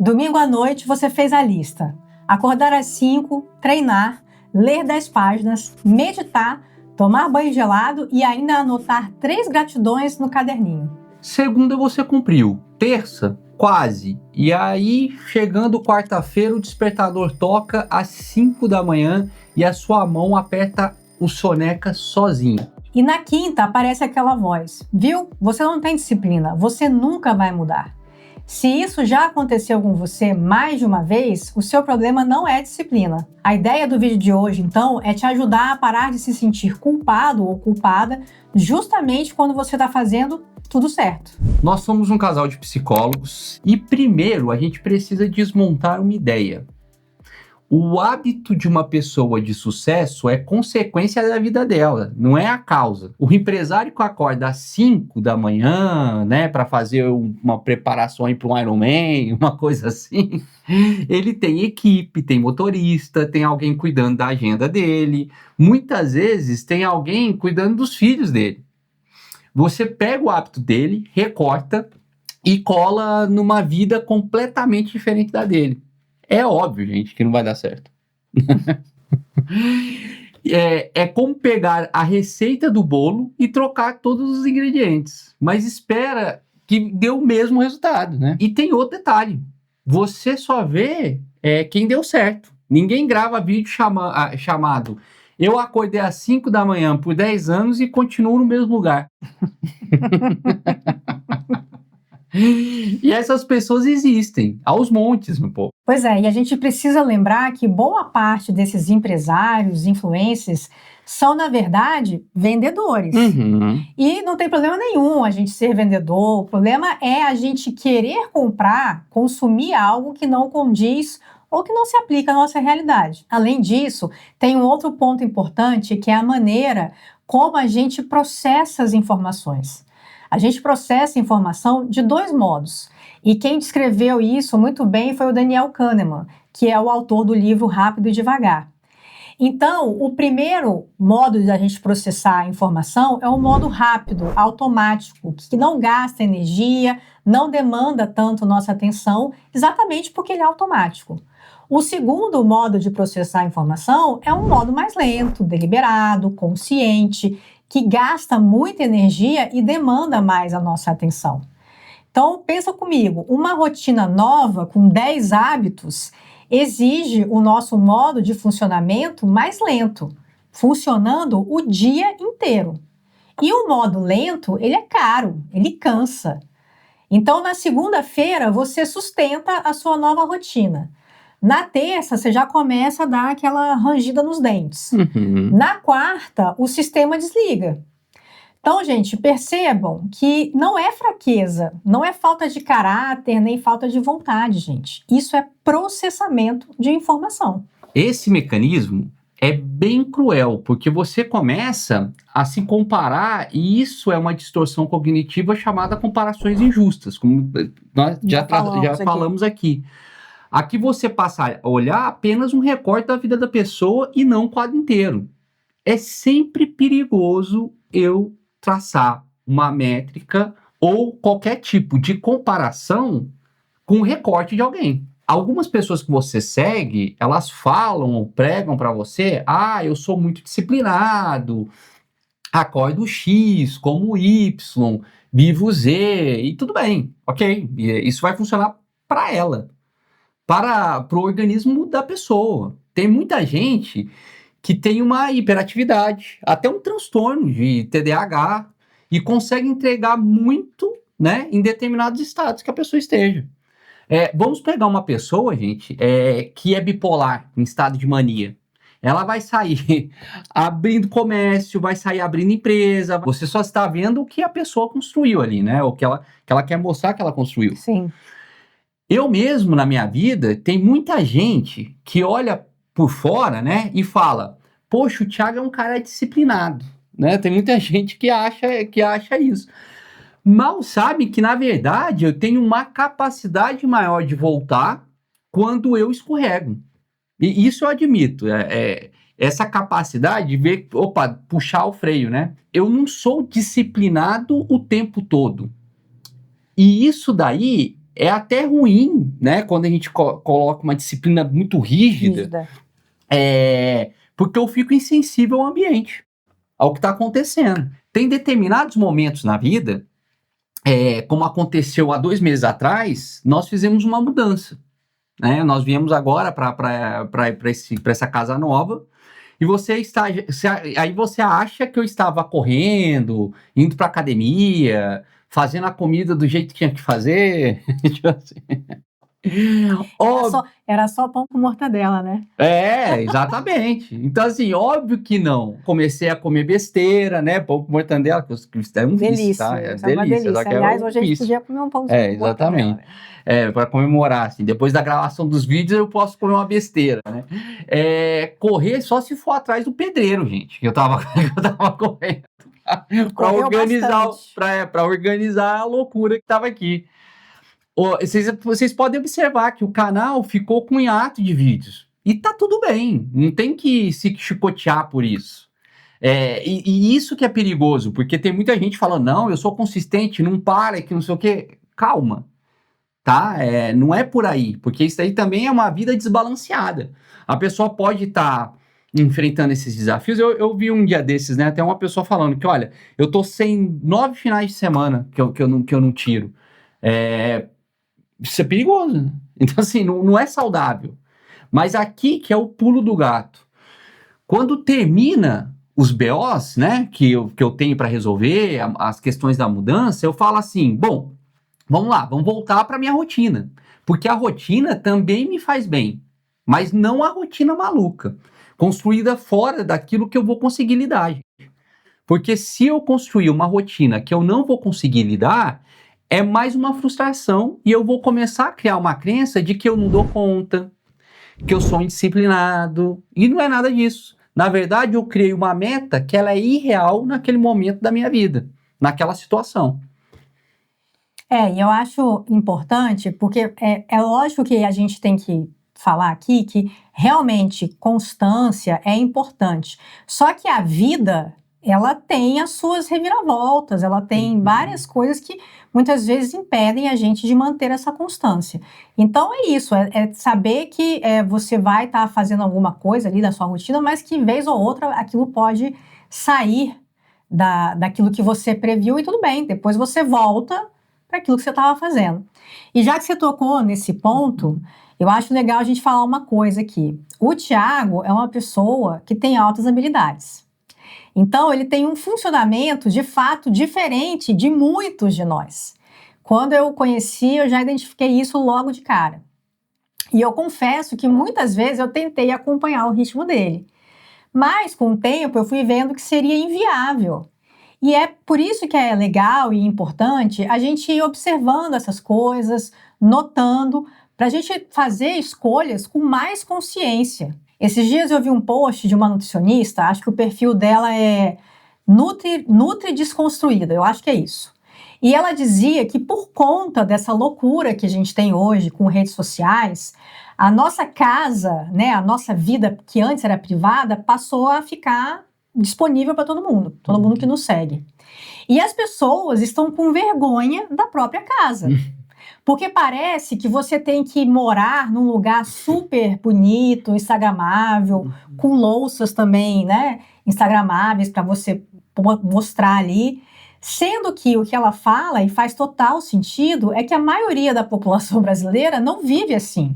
Domingo à noite você fez a lista. Acordar às 5, treinar, ler 10 páginas, meditar, tomar banho gelado e ainda anotar 3 gratidões no caderninho. Segunda você cumpriu. Terça, quase. E aí, chegando quarta-feira, o despertador toca às 5 da manhã e a sua mão aperta o soneca sozinha. E na quinta aparece aquela voz. Viu? Você não tem disciplina. Você nunca vai mudar. Se isso já aconteceu com você mais de uma vez, o seu problema não é disciplina. A ideia do vídeo de hoje, então, é te ajudar a parar de se sentir culpado ou culpada justamente quando você está fazendo tudo certo. Nós somos um casal de psicólogos e primeiro a gente precisa desmontar uma ideia. O hábito de uma pessoa de sucesso é consequência da vida dela, não é a causa. O empresário que acorda às 5 da manhã, né, para fazer uma preparação para um Ironman, uma coisa assim, ele tem equipe, tem motorista, tem alguém cuidando da agenda dele, muitas vezes tem alguém cuidando dos filhos dele. Você pega o hábito dele, recorta e cola numa vida completamente diferente da dele. É óbvio, gente, que não vai dar certo. É como pegar a receita do bolo e trocar todos os ingredientes. Mas espera que dê o mesmo resultado, né? E tem outro detalhe. Você só vê quem deu certo. Ninguém grava vídeo chamado "Eu acordei às 5 da manhã por 10 anos e continuo no mesmo lugar". E essas pessoas existem, aos montes, meu povo. Pois é, e a gente precisa lembrar que boa parte desses empresários, influencers, são, na verdade, vendedores. Uhum. E não tem problema nenhum a gente ser vendedor, o problema é a gente querer comprar, consumir algo que não condiz ou que não se aplica à nossa realidade. Além disso, tem um outro ponto importante que é a maneira como a gente processa as informações. A gente processa informação de 2 modos. E quem descreveu isso muito bem foi o Daniel Kahneman, que é o autor do livro Rápido e Devagar. Então, o primeiro modo de a gente processar a informação é o modo rápido, automático, que não gasta energia, não demanda tanto nossa atenção, exatamente porque ele é automático. O segundo modo de processar a informação é um modo mais lento, deliberado, consciente, que gasta muita energia e demanda mais a nossa atenção. Então, pensa comigo, uma rotina nova com 10 hábitos exige o nosso modo de funcionamento mais lento, funcionando o dia inteiro. E o modo lento, ele é caro, ele cansa. Então, na segunda-feira, você sustenta a sua nova rotina. Na terça, você já começa a dar aquela rangida nos dentes. Uhum. Na quarta, o sistema desliga. Então, gente, percebam que não é fraqueza, não é falta de caráter, nem falta de vontade, gente. Isso é processamento de informação. Esse mecanismo é bem cruel, porque você começa a se comparar e isso é uma distorção cognitiva chamada comparações injustas, como nós já falamos aqui. Aqui você passa a olhar apenas um recorte da vida da pessoa e não o quadro inteiro. É sempre perigoso eu traçar uma métrica ou qualquer tipo de comparação com o recorte de alguém. Algumas pessoas que você segue, elas falam ou pregam para você: eu sou muito disciplinado, acordo X, como Y, vivo Z, e tudo bem, ok, isso vai funcionar para ela, para o organismo da pessoa. Tem muita gente que tem uma hiperatividade, até um transtorno de TDAH, e consegue entregar muito, né, em determinados estados que a pessoa esteja. Vamos pegar uma pessoa, gente, que é bipolar, em estado de mania. Ela vai sair abrindo comércio, vai sair abrindo empresa. Você só está vendo o que a pessoa construiu ali, né? O que ela quer mostrar que ela construiu. Sim. Eu mesmo, na minha vida, tem muita gente que olha por fora, né, e fala: poxa, o Thiago é um cara disciplinado, né? Tem muita gente que acha isso. Mal sabe que, na verdade, eu tenho uma capacidade maior de voltar quando eu escorrego. E isso eu admito. Essa capacidade de ver, puxar o freio, né? Eu não sou disciplinado o tempo todo. E isso daí é até ruim, né? Quando a gente coloca uma disciplina muito rígida. Porque eu fico insensível ao ambiente, ao que está acontecendo. Tem determinados momentos na vida, como aconteceu há 2 meses atrás, nós fizemos uma mudança. Né? Nós viemos agora para essa casa nova, e aí você acha que eu estava correndo, indo para academia, fazendo a comida do jeito que tinha que fazer. Tipo assim. Era só pão com mortadela, né? Exatamente. Então, assim, óbvio que não. Comecei a comer besteira, né? Pão com mortadela, que é um vício, tá? É uma delícia. Aliás, hoje a gente podia comer um pão com mortadela. Exatamente. Para comemorar, assim. Depois da gravação dos vídeos, eu posso comer uma besteira, né? Correr só se for atrás do pedreiro, gente. Que eu tava correndo para organizar a loucura que tava aqui. Vocês podem observar que o canal ficou com hiato de vídeos. E tá tudo bem, não tem que se chicotear por isso. E isso que é perigoso, porque tem muita gente falando, não, eu sou consistente, não para, que não sei o quê. Calma, tá? Não é por aí, porque isso aí também é uma vida desbalanceada. A pessoa pode estar enfrentando esses desafios. Eu vi um dia desses, né? Até uma pessoa falando que, olha, eu tô sem 9 finais de semana que eu não tiro. Isso é perigoso, né? Então, assim, não é saudável. Mas aqui que é o pulo do gato. Quando termina os BOs, né, que eu tenho para resolver, as questões da mudança, eu falo assim, bom, vamos lá, vamos voltar para minha rotina. Porque a rotina também me faz bem, mas não a rotina maluca, construída fora daquilo que eu vou conseguir lidar. Gente. Porque se eu construir uma rotina que eu não vou conseguir lidar, é mais uma frustração e eu vou começar a criar uma crença de que eu não dou conta, que eu sou indisciplinado, e não é nada disso. Na verdade, eu criei uma meta que ela é irreal naquele momento da minha vida, naquela situação. E eu acho importante, porque é lógico que a gente tem que falar aqui que realmente constância é importante. Só que a vida, ela tem as suas reviravoltas, ela tem várias coisas que muitas vezes impedem a gente de manter essa constância. Então é isso, é saber que você vai estar fazendo alguma coisa ali da sua rotina, mas que vez ou outra aquilo pode sair daquilo que você previu e tudo bem, depois você volta para aquilo que você estava fazendo. E já que você tocou nesse ponto, eu acho legal a gente falar uma coisa aqui. O Thiago é uma pessoa que tem altas habilidades. Então, ele tem um funcionamento, de fato, diferente de muitos de nós. Quando eu o conheci, eu já identifiquei isso logo de cara. E eu confesso que muitas vezes eu tentei acompanhar o ritmo dele. Mas, com o tempo, eu fui vendo que seria inviável. E é por isso que é legal e importante a gente ir observando essas coisas, notando, para a gente fazer escolhas com mais consciência. Esses dias eu vi um post de uma nutricionista, acho que o perfil dela é Nutri Desconstruída, eu acho que é isso. E ela dizia que por conta dessa loucura que a gente tem hoje com redes sociais, a nossa casa, né, a nossa vida que antes era privada, passou a ficar disponível para todo mundo que nos segue. E as pessoas estão com vergonha da própria casa. Porque parece que você tem que morar num lugar super bonito, instagramável, com louças também, né, instagramáveis para você mostrar ali. Sendo que o que ela fala, e faz total sentido, é que a maioria da população brasileira não vive assim.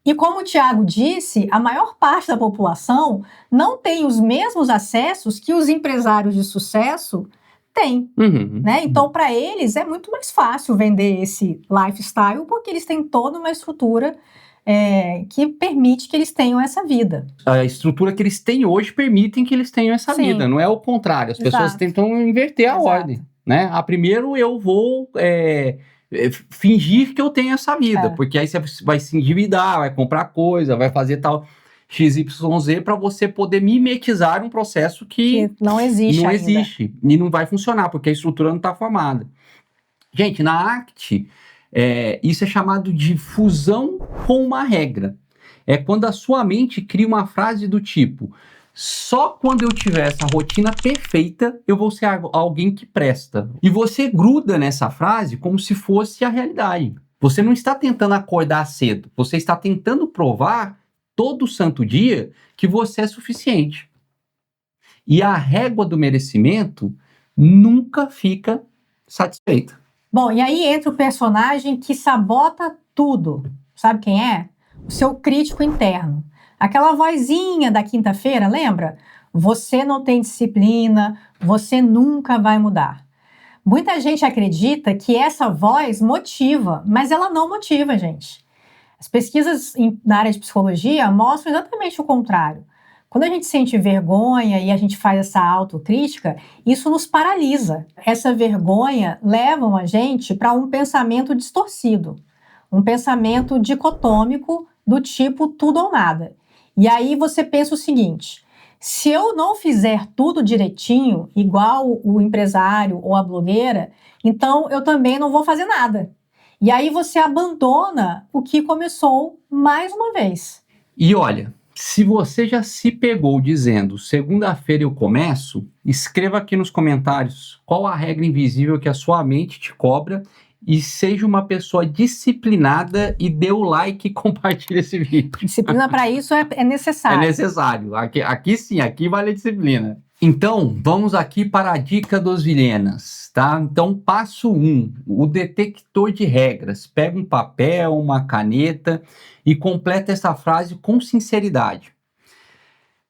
E como o Thiago disse, a maior parte da população não tem os mesmos acessos que os empresários de sucesso têm. Né? Então, para eles, é muito mais fácil vender esse lifestyle, porque eles têm toda uma estrutura que permite que eles tenham essa vida. A estrutura que eles têm hoje permitem que eles tenham essa vida, não é o contrário. As pessoas tentam inverter a ordem. Né? Primeiro eu vou fingir que eu tenho essa vida, porque aí você vai se endividar, vai comprar coisa, vai fazer tal XYZ para você poder mimetizar um processo que não existe e não vai funcionar, porque a estrutura não está formada. Gente, na ACT, isso é chamado de fusão com uma regra. É quando a sua mente cria uma frase do tipo: só quando eu tiver essa rotina perfeita, eu vou ser alguém que presta. E você gruda nessa frase como se fosse a realidade. Você não está tentando acordar cedo, você está tentando provar todo santo dia que você é suficiente. E a régua do merecimento nunca fica satisfeita. Bom, e aí entra o personagem que sabota tudo. Sabe quem é? O seu crítico interno. Aquela vozinha da quinta-feira, lembra? Você não tem disciplina, você nunca vai mudar. Muita gente acredita que essa voz motiva, mas ela não motiva, gente. As pesquisas na área de psicologia mostram exatamente o contrário. Quando a gente sente vergonha e a gente faz essa autocrítica, isso nos paralisa. Essa vergonha leva a gente para um pensamento distorcido, um pensamento dicotômico do tipo tudo ou nada. E aí você pensa o seguinte: se eu não fizer tudo direitinho, igual o empresário ou a blogueira, então eu também não vou fazer nada. E aí você abandona o que começou mais uma vez. E olha, se você já se pegou dizendo segunda-feira eu começo, escreva aqui nos comentários qual a regra invisível que a sua mente te cobra e seja uma pessoa disciplinada e dê o like e compartilhe esse vídeo. Disciplina para isso é necessário. É necessário. Aqui sim, aqui vale a disciplina. Então, vamos aqui para a dica dos Vilhenas, tá? Então, passo 1, o detector de regras. Pega um papel, uma caneta e completa essa frase com sinceridade.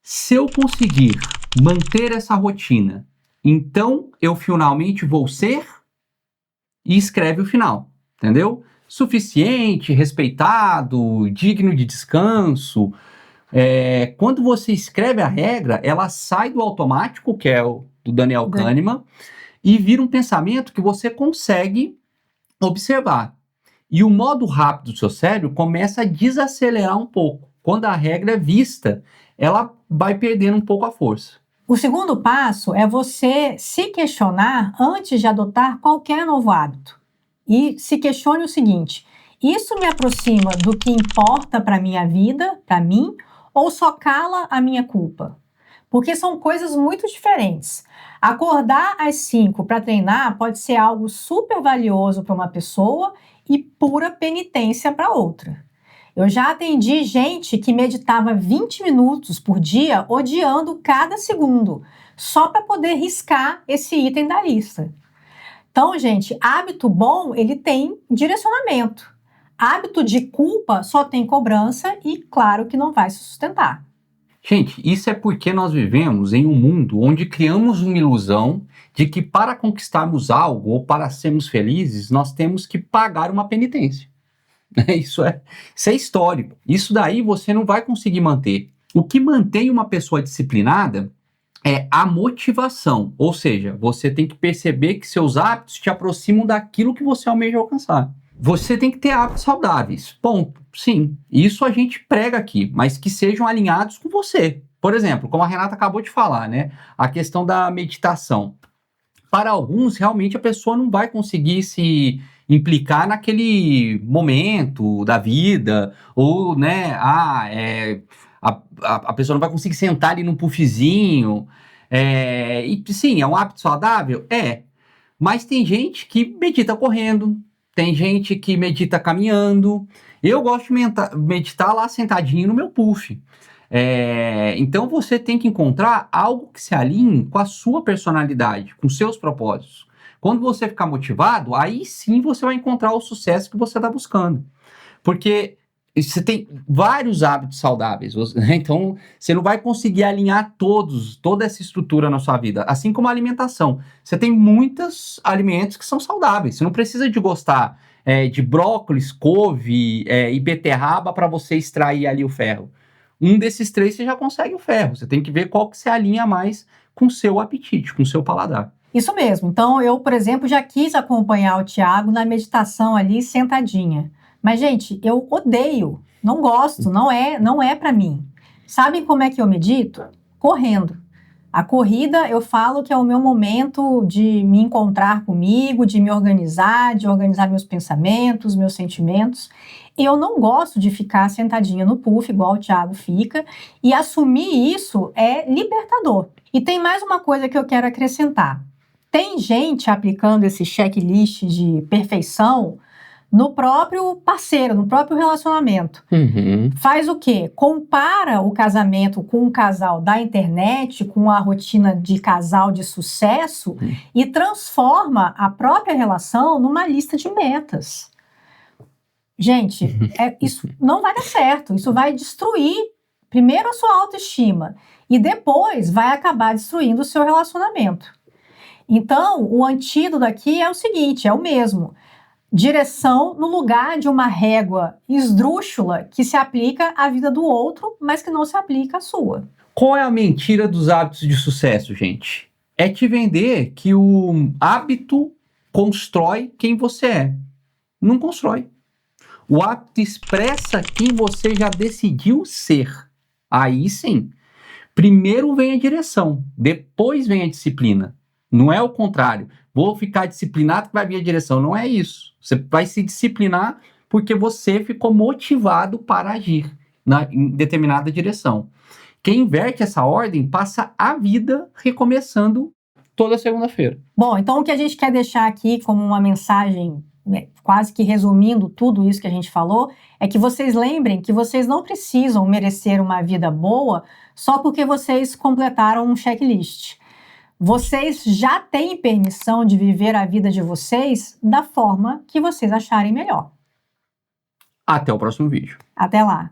Se eu conseguir manter essa rotina, então eu finalmente vou ser... E escreve o final, entendeu? Suficiente, respeitado, digno de descanso. Quando você escreve a regra, ela sai do automático, que é o do Daniel Kahneman, e vira um pensamento que você consegue observar. E o modo rápido do seu cérebro começa a desacelerar um pouco. Quando a regra é vista, ela vai perdendo um pouco a força. O segundo passo é você se questionar antes de adotar qualquer novo hábito. E se questione o seguinte: isso me aproxima do que importa para a minha vida, para mim, ou só cala a minha culpa? Porque são coisas muito diferentes. Acordar às 5 para treinar pode ser algo super valioso para uma pessoa e pura penitência para outra. Eu já atendi gente que meditava 20 minutos por dia, odiando cada segundo, só para poder riscar esse item da lista. Então, gente, hábito bom, ele tem direcionamento. Hábito de culpa só tem cobrança e, claro, que não vai se sustentar. Gente, isso é porque nós vivemos em um mundo onde criamos uma ilusão de que para conquistarmos algo ou para sermos felizes, nós temos que pagar uma penitência. Isso é histórico. Isso daí você não vai conseguir manter. O que mantém uma pessoa disciplinada é a motivação. Ou seja, você tem que perceber que seus hábitos te aproximam daquilo que você almeja alcançar. Você tem que ter hábitos saudáveis. Ponto. Sim, isso a gente prega aqui, mas que sejam alinhados com você. Por exemplo, como a Renata acabou de falar, né? A questão da meditação. Para alguns, realmente a pessoa não vai conseguir se implicar naquele momento da vida, ou, né, a pessoa não vai conseguir sentar ali num puffzinho, e sim, é um hábito saudável? Mas tem gente que medita correndo, tem gente que medita caminhando, eu gosto de meditar lá sentadinho no meu puff. Então você tem que encontrar algo que se alinhe com a sua personalidade, com seus propósitos. Quando você ficar motivado, aí sim você vai encontrar o sucesso que você está buscando. Porque você tem vários hábitos saudáveis, então você não vai conseguir alinhar toda essa estrutura na sua vida. Assim como a alimentação. Você tem muitos alimentos que são saudáveis. Você não precisa de gostar de brócolis, couve e beterraba para você extrair ali o ferro. Um desses 3 você já consegue o ferro. Você tem que ver qual que se alinha mais com o seu apetite, com o seu paladar. Isso mesmo. Então, eu, por exemplo, já quis acompanhar o Thiago na meditação ali, sentadinha. Mas, gente, eu odeio, não gosto, não é para mim. Sabem como é que eu medito? Correndo. A corrida, eu falo que é o meu momento de me encontrar comigo, de me organizar, de organizar meus pensamentos, meus sentimentos. Eu não gosto de ficar sentadinha no puff, igual o Thiago fica, e assumir isso é libertador. E tem mais uma coisa que eu quero acrescentar. Tem gente aplicando esse checklist de perfeição no próprio parceiro, no próprio relacionamento. Faz o quê? Compara o casamento com um casal da internet, com a rotina de casal de sucesso e transforma a própria relação numa lista de metas. Gente, isso não vai dar certo. Isso vai destruir, primeiro, a sua autoestima e depois vai acabar destruindo o seu relacionamento. Então, o antídoto aqui é o seguinte, é o mesmo. Direção no lugar de uma régua esdrúxula que se aplica à vida do outro, mas que não se aplica à sua. Qual é a mentira dos hábitos de sucesso, gente? É te vender que o hábito constrói quem você é. Não constrói. O hábito expressa quem você já decidiu ser. Aí sim. Primeiro vem a direção, depois vem a disciplina. Não é o contrário. Vou ficar disciplinado que vai vir a direção. Não é isso. Você vai se disciplinar porque você ficou motivado para agir em determinada direção. Quem inverte essa ordem passa a vida recomeçando toda segunda-feira. Bom, então o que a gente quer deixar aqui como uma mensagem, quase que resumindo tudo isso que a gente falou, é que vocês lembrem que vocês não precisam merecer uma vida boa só porque vocês completaram um checklist. Vocês já têm permissão de viver a vida de vocês da forma que vocês acharem melhor. Até o próximo vídeo. Até lá!